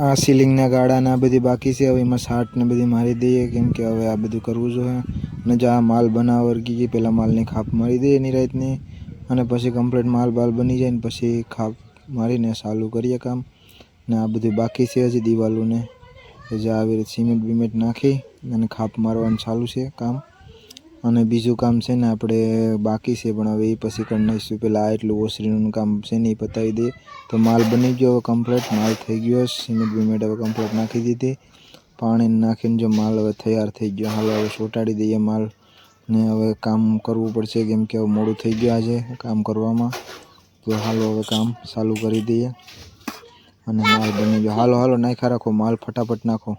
આ સીલિંગના ગાળાને આ બધી બાકી છે, હવે એમાં સાટ ને બધી મારી દઈએ, કેમ કે હવે આ બધું કરવું જોઈએ. અને જો આ માલ બનાવવા વર્ગી ગઈ, પહેલાં માલની ખાપ મારી દઈએ એની રાતની, અને પછી કમ્પ્લીટ માલ બાલ બની જાય ને પછી ખાપ મારીને ચાલુ કરીએ કામ. ને આ બધું બાકી છે હજી દિવાલોને, જે આવી રીતે સિમેન્ટ બિમેન્ટ નાખી અને ખાપ મારવાનું ચાલુ છે કામ. અને બીજું કામ છે ને આપણે બાકી છે, પણ હવે એ પછી કરી નાખીશું. પહેલાં આ એટલું ઓસરીનું કામ છે ને એ પતાવી દઈએ. તો માલ બની ગયો, હવે કમ્પ્લીટ માલ થઈ ગયો. સિમેન્ટ બિમેન્ટ હવે કમ્પ્લીટ નાખી દીધી, પાણી નાખીને જો માલ હવે તૈયાર થઈ ગયો. હાલો હવે ચોંટાડી દઈએ માલ ને હવે કામ કરવું પડશે, કેમ કે હવે મોડું થઈ ગયું આજે કામ કરવામાં. તો હાલો હવે કામ ચાલુ કરી દઈએ. અને માલ બની ગયો. હાલો હાલો નાખ્યા રાખો માલ, ફટાફટ નાખો.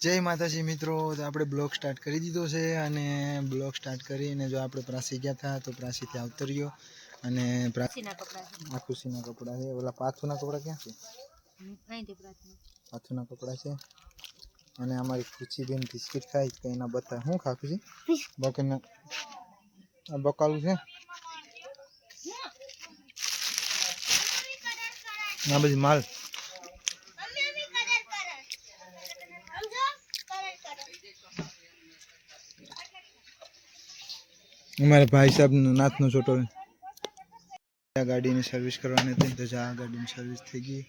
જય માતાજી મિત્રો, તો આપણે બ્લોગ સ્ટાર્ટ કરી દીધો છે. અને બ્લોગ સ્ટાર્ટ કરીને જો આપણે પ્રાસી ગયા હતા, તો પ્રાસીથી આવતો રહ્યો. અને આખુશીના કપડાં છે. ઓલા પાથુના કપડાં ક્યાં છે? પાથુના કપડાં છે. અને અમારી ખુશીબેન બિસ્કિટ ખાઈ તો એના બતા શું ખાખું છે બકરના આ બકાલું છે. આ બધી માલ અમારે ભાઈ સાહેબ નાથનો છોટો ગાડીની સર્વિસ કરવાની હતી, તો આ ગાડીની સર્વિસ થઈ ગઈ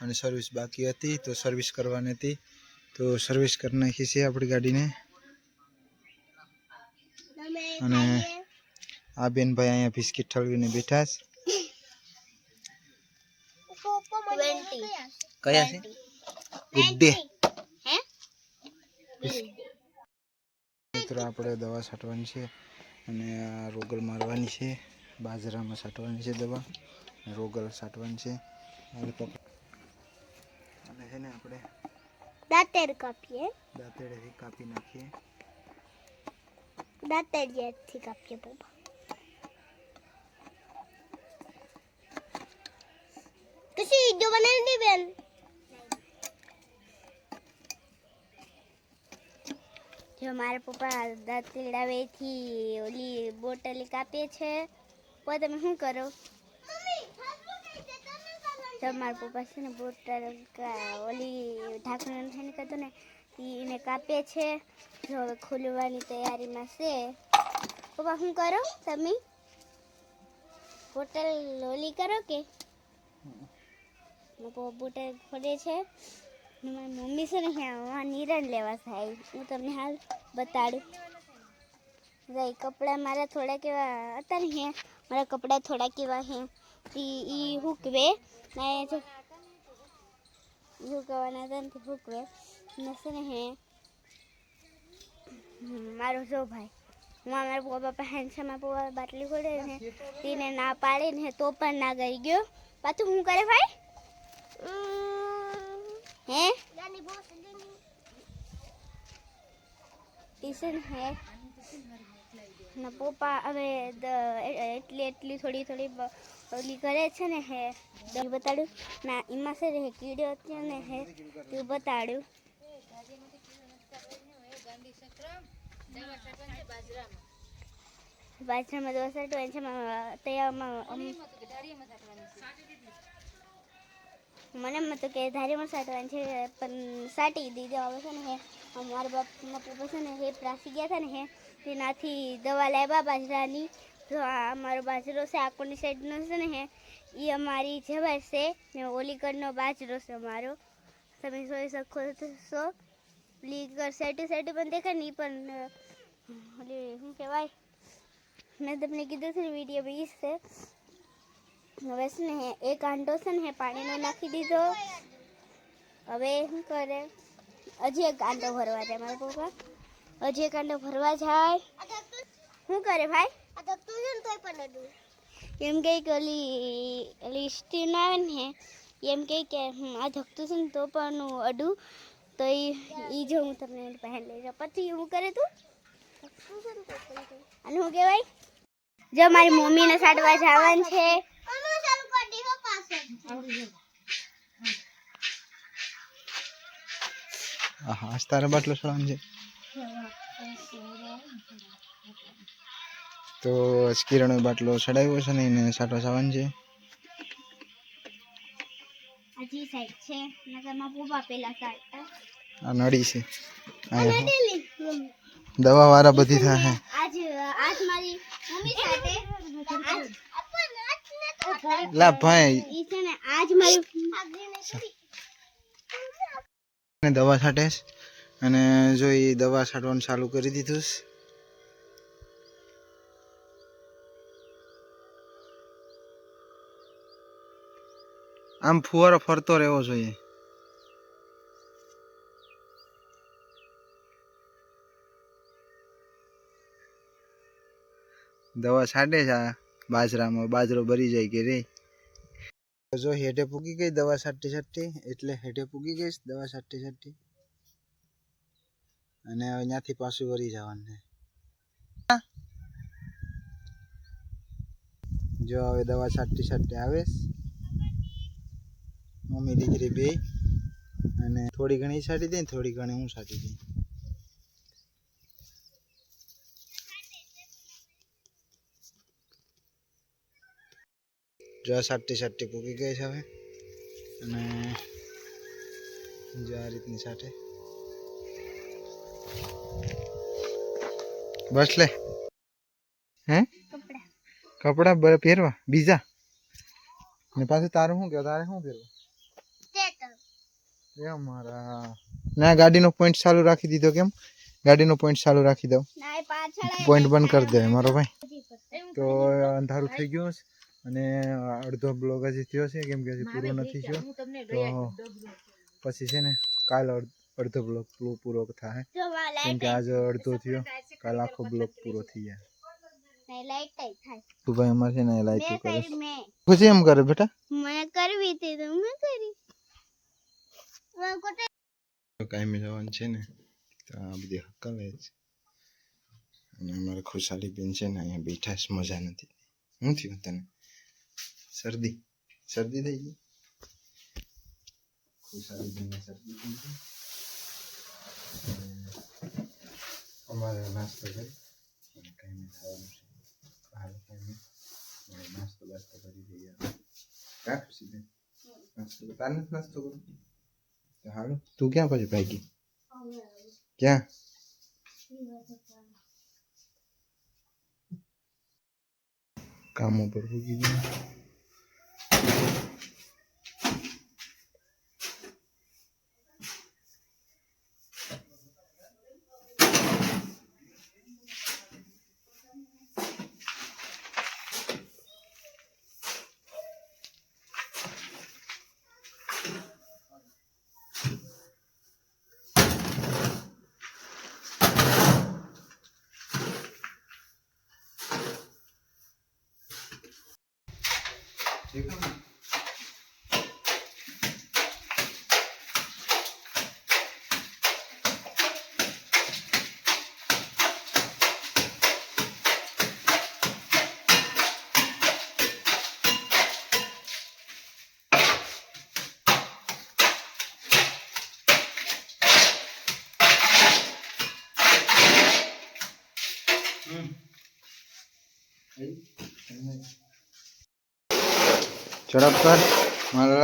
અને સર્વિસ બાકી હતી, તો સર્વિસ કરવાની હતી, તો સર્વિસ કરી નાખી છે આપણી ગાડીને. અને આ બેન ભાઈ અહીંયા બિસ્કિટ ઠલવીને બેઠા છે. કયા છે? ગુડ્ડે મિત્રો આપણે દવા છાંટવાની છે અને આ રોગલ મારવાની છે. બાજરામાં છાંટવાની છે દવા, રોગલ છાંટવાની છે. અને છે ને આપણે દાંતેડેથી કાપી નાખીએ. દાંતેડેથી કાપીએ પપ્પા. કશી વિડિયો બનાવી દે બેન. જો મારા પપ્પા દાંતેડાવેથી ઓલી બોટલ કાપે છે. તો તમે શું કરો? જો મારા પપ્પા છે ને બોટલ ઓલી ઢાંકણ છે ને કહેતો ને એને કાપે છે. જો હવે ખોલવાની તૈયારીમાં છે. પપ્પા શું કરો તમે? બોટલ ઓલી કરો કે બોટલ ખોલે છે. મારી મમ્મી છે ને ત્યાં નિરણ લેવા થાય. હું તમને હાલ બતાડું. કપડાં મારા થોડા કેવા હતા ને હે, મારા કપડાં થોડા કેવા હે ઈ હુકવે ને હુકવાના હતા ને હુકવે નસે ને હે. મારો જો ભાઈ મારા પપ્પા હેન્ડસમાં પપ્પા બાટલી ખોલે ને તેને ના પાડે ને તો પણ ના ગઈ ગયો. પાછું શું કરે ભાઈ? હે ટ્યુશન હે ના પપ્પા હવે એટલી થોડી ઓલી કરે છે ને હે. બતાડું ના એમાં છે ને કીડો હતો ને હે તું બતાડું. બાજરામાં દવા છાંટવાની છે. તૈયારમાં મને તો કે ધારીમાં છાંટવાની છે, પણ છાંટી દીધો. હવે છે ને હે મારા બાપના પપ્પા છે ને હે પ્રાસી ગયા હતા ને હે તેનાથી દવા લાવ્યા બાજરાની. તો આ અમારો બાજરો છે આકોની સાઈડનો છે ને હે એ અમારી જવાર છે ને ઓલી કડનો બાજરો છે અમારો. તમે જોઈ શકો છો. લીકર સાઈડ પણ દેખાય ને પણ ઓલી શું કહેવાય, મેં તમને કીધું છે ને વિડીયો બી છે. હવે છે ને એક આંટો છે ને પાણીનો નાખી દીધો. હવે શું કરે, હજી એક આંટો ભરવા જાય મારા પપ્પા. હજી એક આંટો ભરવા જાય. શું કરે ભાઈ? એમ કે ઓલી સ્ટીન આવે ને એમ કે આ ધકતું છે ને તો પણ અડું. તો એ જો હું તમને પહેન લઈ જાઉં. પછી શું કરે તું? અને શું કહેવાય, જો મારી મમ્મીને સાડવા જવાનું છે. હા તારા બાટલો છોડવાનું છે. તો કિરણનો બાટલો ચડાવ્યો છે ને એને સાટવા જવાનું છે. આજી સાઈડ છે નગરમાં પૂબા પેલા સાઈડ આ નડી છે અહીંયા ડેલી દવા વાળા બધી થાય આજ આજ મારી મમ્મી સાથે આજ લા ભાઈ ઈ છે ને આજ મારી દવા છાંટે છે અને જો એ દવા છાંટવાનું ચાલુ કરી દીધું છે આમ ફુવારો ફરતો રહેવો જોઈએ દવા છાંટે છે આ બાજરામાં બાજરો ભરી જાય કે રે જો હેઠે પૂગી ગઈ દવા છાંટતી છાંટતી એટલે હેઠે પૂગી ગઈ દવા છાંટતી છાંટતી અને હવે ત્યાંથી પાછું વળી જવાનું છે જો હવે દવા છાંટતી છાંટતી આવે મમ્મી દીકરી બે અને થોડી ઘણી છાંટી દઈ થોડી ઘણી હું છાંટી દઈ જો છાંટતી છાંટતી પૂકી ગઈ છે હવે અને જો આ રીતની છાંટે બસ લે હે કપડા પહેરવા બીજા ને પાછું તારું શું કે તારે શું પહેરવા એ મારા ના ગાડીનો પોઈન્ટ ચાલુ રાખી દીધો કેમ ગાડીનો પોઈન્ટ ચાલુ રાખી દઉં પોઈન્ટ બંધ કરી દે મારો ભાઈ તો અંધારું થઈ ગયું છે અને અડધો બ્લોગ હજી થયો છે કેમ કે હજી પૂરો નથી થયો તો પછી છે ને કાલ અડધો બ્લોગ પૂરો થાય કેમ કે આજે અડધો થયો કાલ આખો બ્લોગ પૂરો થઈ જાય તું ભાઈ અમારે છે ને લાઈટ કરે પછી એમ કરે બેટા મને કરવી હતી તો મેં કરી કાયમી જવાનું છે ને તો આ બધી હક્કલ જ અને અમારે ખુશાલી બેન છે ને અહીંયા બેઠા છે મજા નથી શું થયું તને શરદી શરદી થઈ ગઈ ખુશાલી બેનને શરદી થઈ ગઈ અમારે નાસ્તો કરી કાયમી જવાનું છે હાલ કાયમી નાસ્તો બાસ્તો કરી દઈએ કા ખુશી બેન નાસ્તો તારે નાસ્તો કરું હાલો તું ક્યાં પછી ભાગી ક્યાં કામ ઉપર ભૂગી ગયું ઝડપ કર મારા